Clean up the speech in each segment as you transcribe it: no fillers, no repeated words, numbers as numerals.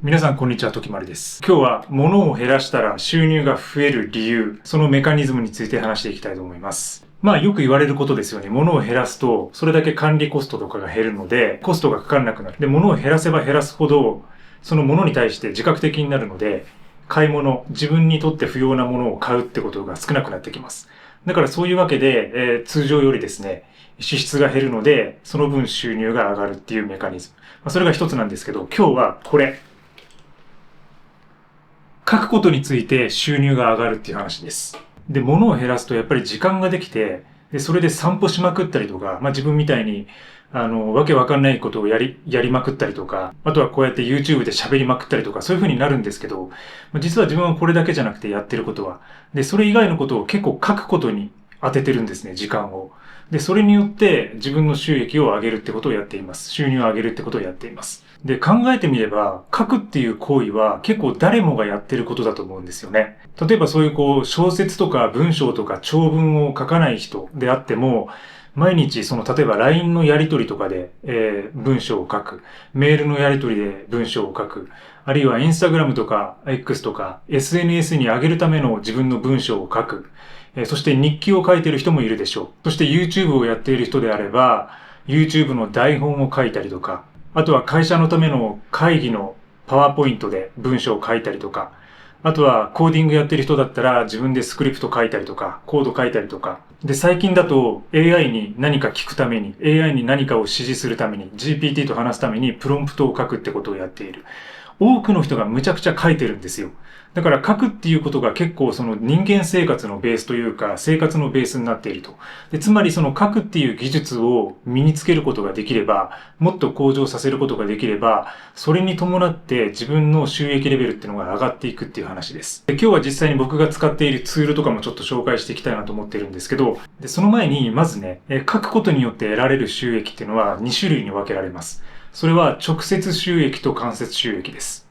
皆さんこんにちは、ときまるです。今日は物を減らしたら収入が増える理由、そのメカニズムについて話していきたいと思います。よく言われることですよね。物を減らすと、それだけ管理コストとかが減るので、コストがかからなくなる。で、物を減らせば減らすほど、その物に対して自覚的になるので、買い物、自分にとって不要なものを買うってことが少なくなってきます。だからそういうわけで、通常よりですね、支出が減るので、その分収入が上がるっていうメカニズム。それが一つなんですけど、今日はこれ。書くことについて収入が上がるっていう話です。で、物を減らすとやっぱり時間ができて、で、それで散歩しまくったりとか、自分みたいに、わけわかんないことをやりまくったりとか、あとはこうやって YouTube で喋りまくったりとか、そういう風になるんですけど、実は自分はこれだけじゃなくてやってることは。で、それ以外のことを結構書くことに当ててるんですね、時間を。で、それによって自分の収益を上げるってことをやっています。収入を上げるってことをやっています。で、考えてみれば、書くっていう行為は結構誰もがやってることだと思うんですよね。例えばそういう小説とか文章とか長文を書かない人であっても、毎日例えば LINE のやり取りとかで、文章を書く。メールのやり取りで文章を書く。あるいは Instagram とか X とか SNS に上げるための自分の文章を書く。そして日記を書いている人もいるでしょう。そして YouTube をやっている人であれば、YouTube の台本を書いたりとか、あとは会社のための会議のパワーポイントで文章を書いたりとか、あとはコーディングやってる人だったら自分でスクリプト書いたりとか、コード書いたりとか。で、最近だと AI に何か聞くために、AI に何かを指示するために、GPT と話すためにプロンプトを書くってことをやっている。多くの人がむちゃくちゃ書いてるんですよ。だから書くっていうことが結構その人間生活のベースというか生活のベースになっていると。で、つまりその書くっていう技術を身につけることができれば、もっと向上させることができれば、それに伴って自分の収益レベルっていうのが上がっていくっていう話です。で、今日は実際に僕が使っているツールとかもちょっと紹介していきたいなと思ってるんですけど、で、その前にまずね、書くことによって得られる収益っていうのは2種類に分けられます。それは直接収益と間接収益です。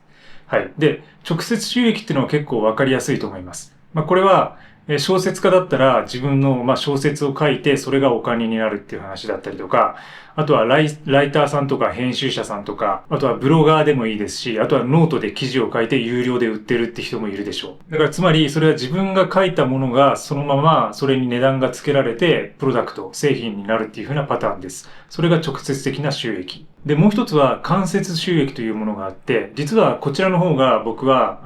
はい。で、直接収益っていうのは結構わかりやすいと思います。これは、小説家だったら自分の、小説を書いてそれがお金になるっていう話だったりとか、あとはライターさんとか編集者さんとか、あとはブロガーでもいいですし、あとはノートで記事を書いて有料で売ってるって人もいるでしょう。だからつまりそれは自分が書いたものがそのままそれに値段が付けられてプロダクト、製品になるっていう風なパターンです。それが直接的な収益。で、もう一つは間接収益というものがあって、実はこちらの方が僕は、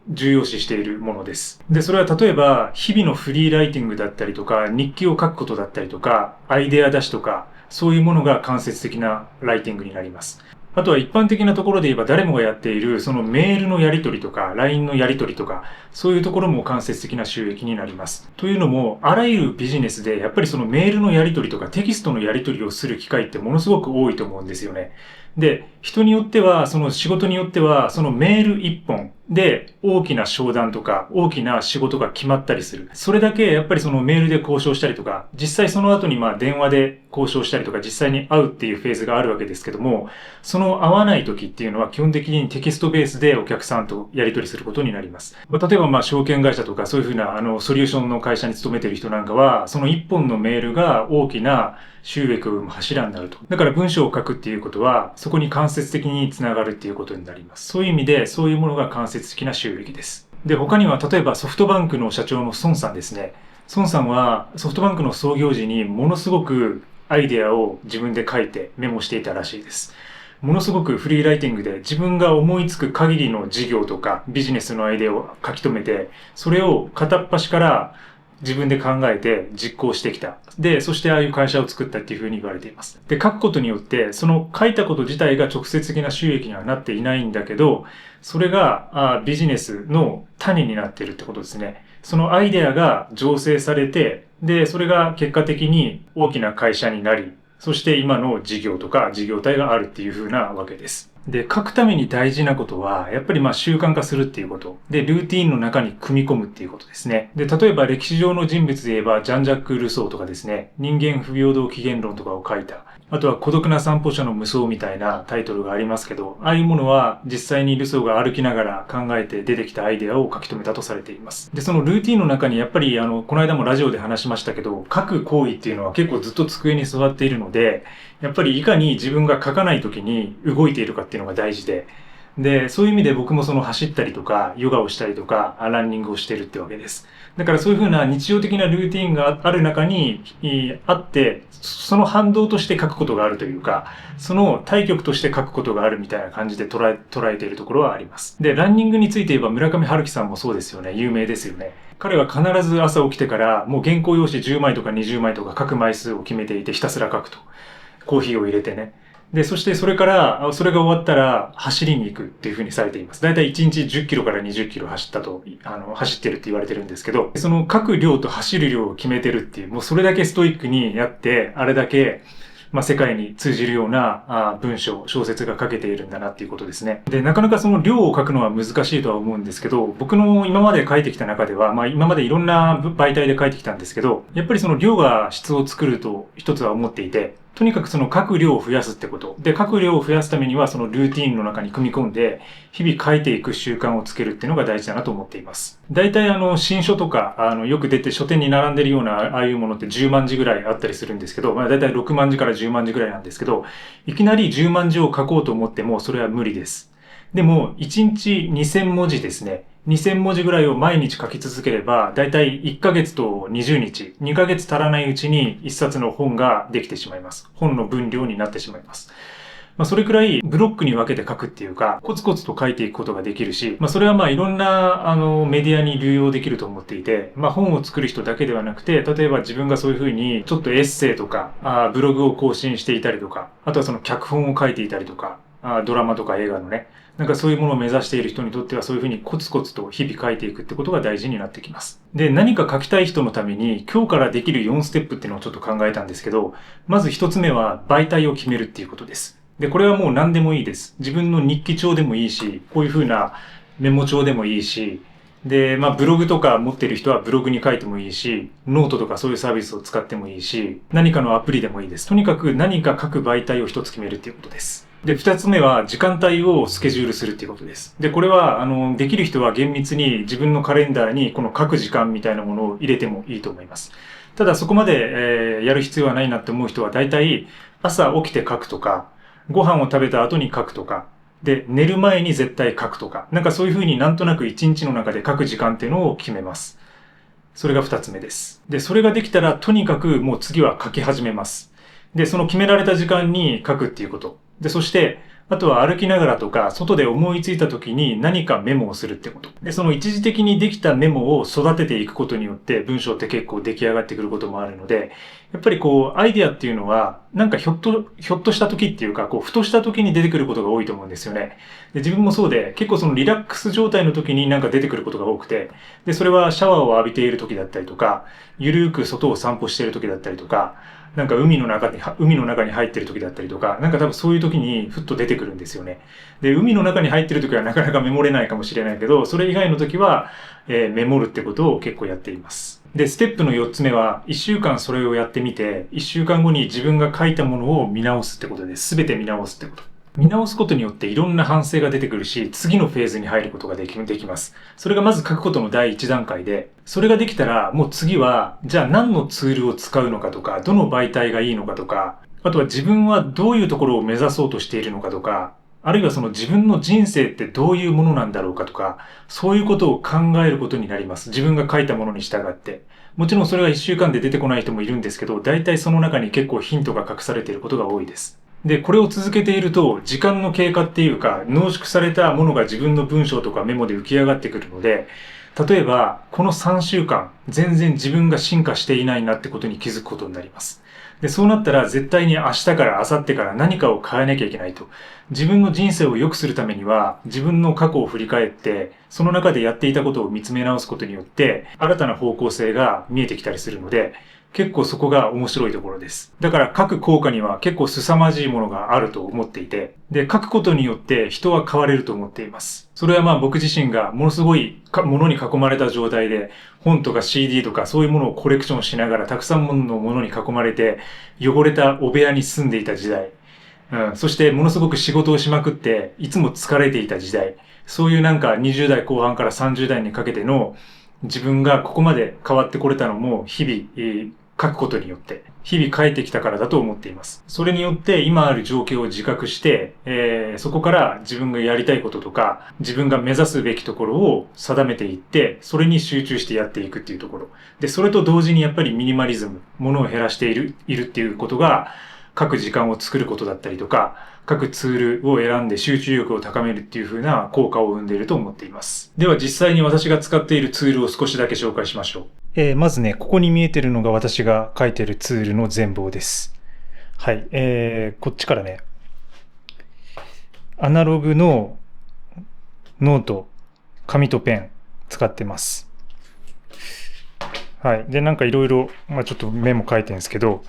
重要視しているものです。で、それは例えば、日々のフリーライティングだったりとか、日記を書くことだったりとか、アイデア出しとか、そういうものが間接的なライティングになります。あとは一般的なところで言えば誰もがやっているそのメールのやり取りとか LINE のやり取りとかそういうところも間接的な収益になります。というのもあらゆるビジネスでやっぱりそのメールのやり取りとかテキストのやり取りをする機会ってものすごく多いと思うんですよね。で、人によっては、その仕事によっては、そのメール一本で大きな商談とか大きな仕事が決まったりする。それだけやっぱりそのメールで交渉したりとか、実際その後に電話で交渉したりとか、実際に会うっていうフェーズがあるわけですけども、その会わない時っていうのは基本的にテキストベースでお客さんとやり取りすることになります。例えば証券会社とかそういうふうなソリューションの会社に勤めている人なんかは、その一本のメールが大きな収益を生む柱になると。だから文章を書くっていうことは、そこに間接的につながるっていうことになります。そういう意味で、そういうものが間接的な収益です。で、他には、例えばソフトバンクの社長の孫さんですね。孫さんはソフトバンクの創業時にものすごくアイデアを自分で書いてメモしていたらしいです。ものすごくフリーライティングで自分が思いつく限りの事業とかビジネスのアイデアを書き留めて、それを片っ端から自分で考えて実行してきた。で、そしてああいう会社を作ったっていうふうに言われています。で、書くことによって、その書いたこと自体が直接的な収益にはなっていないんだけど、それがビジネスの種になっているってことですね。そのアイデアが醸成されて、で、それが結果的に大きな会社になり、そして今の事業とか事業体があるっていう風なわけです。で、書くために大事なことは、やっぱり習慣化するっていうこと。で、ルーティーンの中に組み込むっていうことですね。で、例えば歴史上の人物で言えば、ジャン・ジャック・ルソーとかですね、人間不平等起源論とかを書いた。あとは孤独な散歩者の無双みたいなタイトルがありますけど、ああいうものは実際にルソーが歩きながら考えて出てきたアイデアを書き留めたとされています。で、そのルーティーンの中にやっぱりこの間もラジオで話しましたけど、書く行為っていうのは結構ずっと机に座っているので、やっぱりいかに自分が書かない時に動いているかっていうのが大事で、で、そういう意味で僕もその走ったりとか、ヨガをしたりとか、ランニングをしてるってわけです。だからそういうふうな日常的なルーティンがある中に、あって、その反動として書くことがあるというか、その対極として書くことがあるみたいな感じで捉えているところはあります。で、ランニングについて言えば村上春樹さんもそうですよね。有名ですよね。彼は必ず朝起きてからもう原稿用紙10枚とか20枚とか書く枚数を決めていてひたすら書くと。コーヒーを入れてね。で、そしてそれから、それが終わったら走りに行くっていう風にされています。だいたい1日10キロから20キロ走ってるって言われてるんですけど、その書く量と走る量を決めてるっていう、もうそれだけストイックにやって、あれだけ、世界に通じるような文章、小説が書けているんだなっていうことですね。で、なかなかその量を書くのは難しいとは思うんですけど、僕の今まで書いてきた中では、今までいろんな媒体で書いてきたんですけど、やっぱりその量が質を作ると一つは思っていて、とにかくその書く量を増やすってこと。で、書く量を増やすためにはそのルーティーンの中に組み込んで、日々書いていく習慣をつけるっていうのが大事だなと思っています。大体新書とか、よく出て書店に並んでるような、ああいうものって10万字ぐらいあったりするんですけど、大体6万字から10万字ぐらいなんですけど、いきなり10万字を書こうと思っても、それは無理です。でも、1日2000文字ですね。2000文字ぐらいを毎日書き続ければ、だいたい1ヶ月と20日、2ヶ月足らないうちに1冊の本ができてしまいます。本の分量になってしまいます。それくらいブロックに分けて書くっていうか、コツコツと書いていくことができるし、それはいろんなメディアに流用できると思っていて、本を作る人だけではなくて、例えば自分がそういうふうにちょっとエッセイとか、ブログを更新していたりとか、あとはその脚本を書いていたりとか、ドラマとか映画のね、なんかそういうものを目指している人にとってはそういうふうにコツコツと日々書いていくってことが大事になってきます。で、何か書きたい人のために今日からできる4ステップっていうのをちょっと考えたんですけど、まず1つ目は媒体を決めるっていうことです。で、これはもう何でもいいです。自分の日記帳でもいいし、こういうふうなメモ帳でもいいし、で、ブログとか持ってる人はブログに書いてもいいし、ノートとかそういうサービスを使ってもいいし、何かのアプリでもいいです。とにかく何か書く媒体を一つ決めるっていうことです。で、二つ目は時間帯をスケジュールするっていうことです。で、これは、できる人は厳密に自分のカレンダーにこの書く時間みたいなものを入れてもいいと思います。ただそこまで、やる必要はないなって思う人は大体朝起きて書くとか、ご飯を食べた後に書くとか、で、寝る前に絶対書くとか、なんかそういうふうになんとなく一日の中で書く時間っていうのを決めます。それが二つ目です。で、それができたらとにかくもう次は書き始めます。で、その決められた時間に書くっていうこと。で、そして、あとは歩きながらとか、外で思いついた時に何かメモをするってこと。で、その一時的にできたメモを育てていくことによって文章って結構出来上がってくることもあるので、やっぱりアイデアっていうのは、なんかひょっとした時っていうか、ふとした時に出てくることが多いと思うんですよね。で、自分もそうで、結構そのリラックス状態の時になんか出てくることが多くて、で、それはシャワーを浴びている時だったりとか、ゆるーく外を散歩している時だったりとか、なんか海の中に入ってる時だったりとか、なんか多分そういう時にふっと出てくるんですよね。で、海の中に入ってる時はなかなかメモれないかもしれないけど、それ以外の時は、メモるってことを結構やっています。で、ステップの4つ目は、1週間それをやってみて、1週間後に自分が書いたものを見直すってことです。すべて見直すってこと。見直すことによっていろんな反省が出てくるし、次のフェーズに入ることができます。それがまず書くことの第一段階で、それができたら、もう次は、じゃあ何のツールを使うのかとか、どの媒体がいいのかとか、あとは自分はどういうところを目指そうとしているのかとか、あるいはその自分の人生ってどういうものなんだろうかとか、そういうことを考えることになります。自分が書いたものに従って。もちろんそれは1週間で出てこない人もいるんですけど、大体その中に結構ヒントが隠されていることが多いです。で、これを続けていると、時間の経過っていうか、濃縮されたものが自分の文章とかメモで浮き上がってくるので、例えば、この3週間、全然自分が進化していないなってことに気づくことになります。で、そうなったら絶対に明日から明後日から何かを変えなきゃいけないと。自分の人生を良くするためには、自分の過去を振り返って、その中でやっていたことを見つめ直すことによって、新たな方向性が見えてきたりするので、結構そこが面白いところです。だから書く効果には結構凄まじいものがあると思っていて、で、書くことによって人は変われると思っています。それは僕自身がものすごいものに囲まれた状態で、本とか CD とかそういうものをコレクションしながらたくさんのものに囲まれて、汚れたお部屋に住んでいた時代、そしてものすごく仕事をしまくって、いつも疲れていた時代、そういうなんか20代後半から30代にかけての自分がここまで変わってこれたのも日々、書くことによって、日々書いてきたからだと思っています。それによって今ある状況を自覚して、そこから自分がやりたいこととか、自分が目指すべきところを定めていって、それに集中してやっていくっていうところ。で、それと同時にやっぱりミニマリズム、物を減らしているっていうことが、書く時間を作ることだったりとか、書くツールを選んで集中力を高めるっていう風な効果を生んでいると思っています。では実際に私が使っているツールを少しだけ紹介しましょう。まずね、ここに見えてるのが私が書いているツールの全貌です。はい。こっちからね、アナログのノート、紙とペン使ってます。はい。で、なんかいろいろ、ちょっとメモ書いてるんですけど、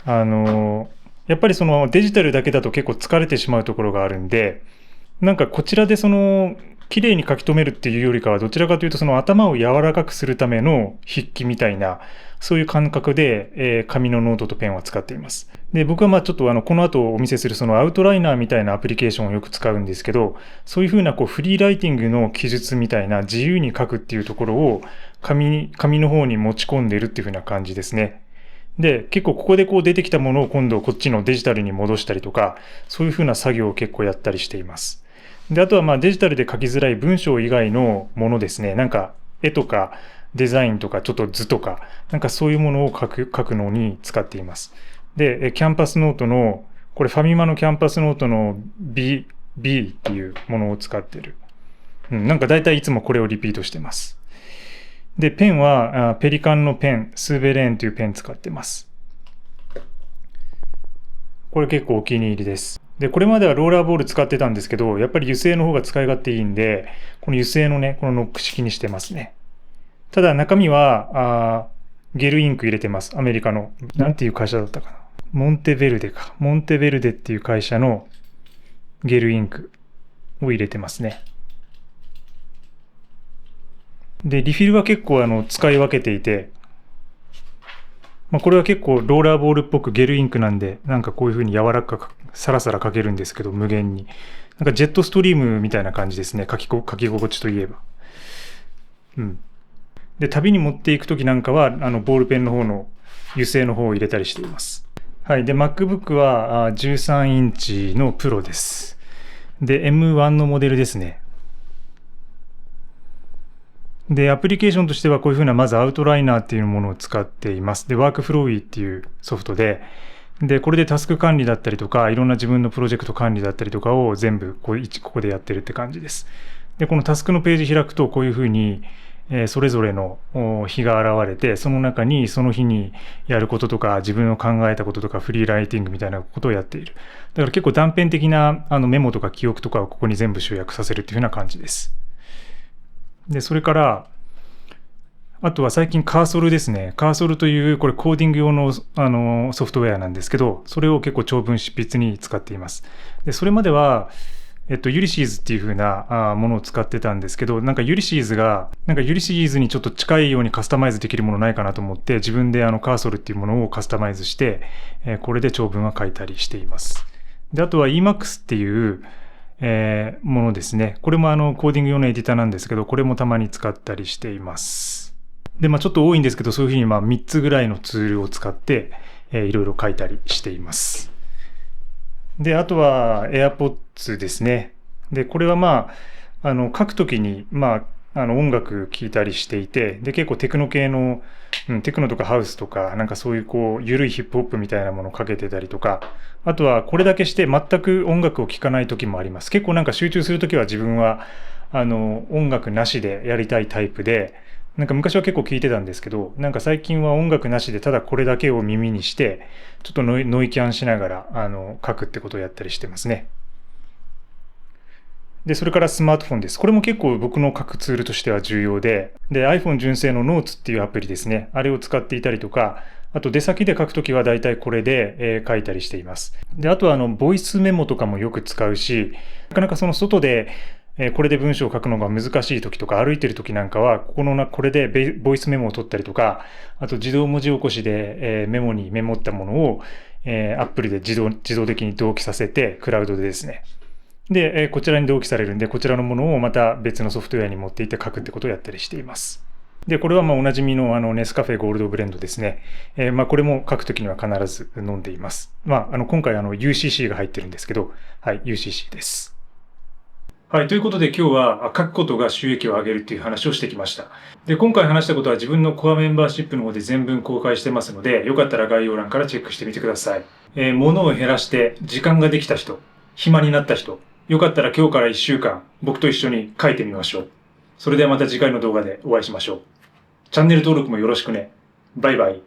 やっぱりそのデジタルだけだと結構疲れてしまうところがあるんで、なんかこちらで綺麗に書き留めるっていうよりかは、どちらかというとその頭を柔らかくするための筆記みたいな、そういう感覚で、紙のノートとペンを使っています。で、僕はちょっとこの後お見せするそのアウトライナーみたいなアプリケーションをよく使うんですけど、そういうふうなフリーライティングの記述みたいな自由に書くっていうところを紙の方に持ち込んでいるっていうふうな感じですね。で、結構ここで出てきたものを今度こっちのデジタルに戻したりとか、そういうふうな作業を結構やったりしています。で、あとはデジタルで書きづらい文章以外のものですね。なんか絵とかデザインとかちょっと図とか、なんかそういうものを書くのに使っています。で、キャンパスノートの、これファミマのキャンパスノートの B っていうものを使ってる。なんか大体いつもこれをリピートしてます。で、ペンはペリカンのペン、スーベレーンというペン使ってます。これ結構お気に入りです。で、これまではローラーボール使ってたんですけど、やっぱり油性の方が使い勝手いいんで、この油性のね、このノック式にしてますね。ただ中身は、ゲルインク入れてます。アメリカの。なんていう会社だったかな。モンテベルデか。モンテベルデっていう会社のゲルインクを入れてますね。で、リフィルは結構使い分けていて、これは結構ローラーボールっぽくゲルインクなんで、なんかこういう風に柔らかくサラサラ書けるんですけど、無限に。なんかジェットストリームみたいな感じですね。書き心地といえば。で、旅に持っていくときなんかは、ボールペンの方の油性の方を入れたりしています。はい。で、MacBook は13インチのプロです。で、M1 のモデルですね。で、アプリケーションとしてはこういうふうな、まずアウトライナーっていうものを使っています。で、ワークフローイっていうソフトで、これでタスク管理だったりとか、いろんな自分のプロジェクト管理だったりとかを全部ここでやってるって感じです。で、このタスクのページ開くと、こういうふうに、それぞれの日が現れて、その中にその日にやることとか、自分の考えたこととか、フリーライティングみたいなことをやっている。だから結構断片的なメモとか記憶とかをここに全部集約させるっていうふうな感じです。で、それから、あとは最近カーソルですね。カーソルという、これコーディング用の、ソフトウェアなんですけど、それを結構長文執筆に使っています。で、それまでは、ユリシーズっていう風なものを使ってたんですけど、なんかユリシーズにちょっと近いようにカスタマイズできるものないかなと思って、自分でカーソルっていうものをカスタマイズして、これで長文は書いたりしています。で、あとは Emacs っていう、ものですね。これもコーディング用のエディターなんですけど、これもたまに使ったりしています。で、ちょっと多いんですけど、そういうふうに3つぐらいのツールを使って、いろいろ書いたりしています。で、あとは AirPods ですね。で、これは書くときに、音楽聴いたりしていて、で、結構テクノ系の、テクノとかハウスとか、なんかそういう緩いヒップホップみたいなものをかけてたりとか、あとはこれだけして全く音楽を聴かない時もあります。結構なんか集中するときは自分は、音楽なしでやりたいタイプで、なんか昔は結構聴いてたんですけど、なんか最近は音楽なしでただこれだけを耳にして、ちょっとノイキャンしながら、書くってことをやったりしてますね。で、それからスマートフォンです。これも結構僕の書くツールとしては重要で、iPhone 純正の Notes っていうアプリですね。あれを使っていたりとか、あと出先で書くときは大体これで、書いたりしています。で、あとはボイスメモとかもよく使うし、なかなかその外で、これで文章を書くのが難しい時とか歩いてる時なんかは、これでボイスメモを取ったりとか、あと自動文字起こしで、メモにメモったものを、Apple で自動的に同期させて、クラウドでですね。で、こちらに同期されるんで、こちらのものをまた別のソフトウェアに持っていって書くってことをやったりしています。で、これはおなじみのネスカフェゴールドブレンドですね。これも書くときには必ず飲んでいます。今回UCC が入ってるんですけど、はい、UCC です。はい。ということで今日は書くことが収益を上げるっていう話をしてきました。で、今回話したことは自分のコアメンバーシップの方で全文公開してますので、よかったら概要欄からチェックしてみてください。物を減らして時間ができた人、暇になった人、よかったら今日から1週間僕と一緒に書いてみましょう。それではまた次回の動画でお会いしましょう。チャンネル登録もよろしくね。バイバイ。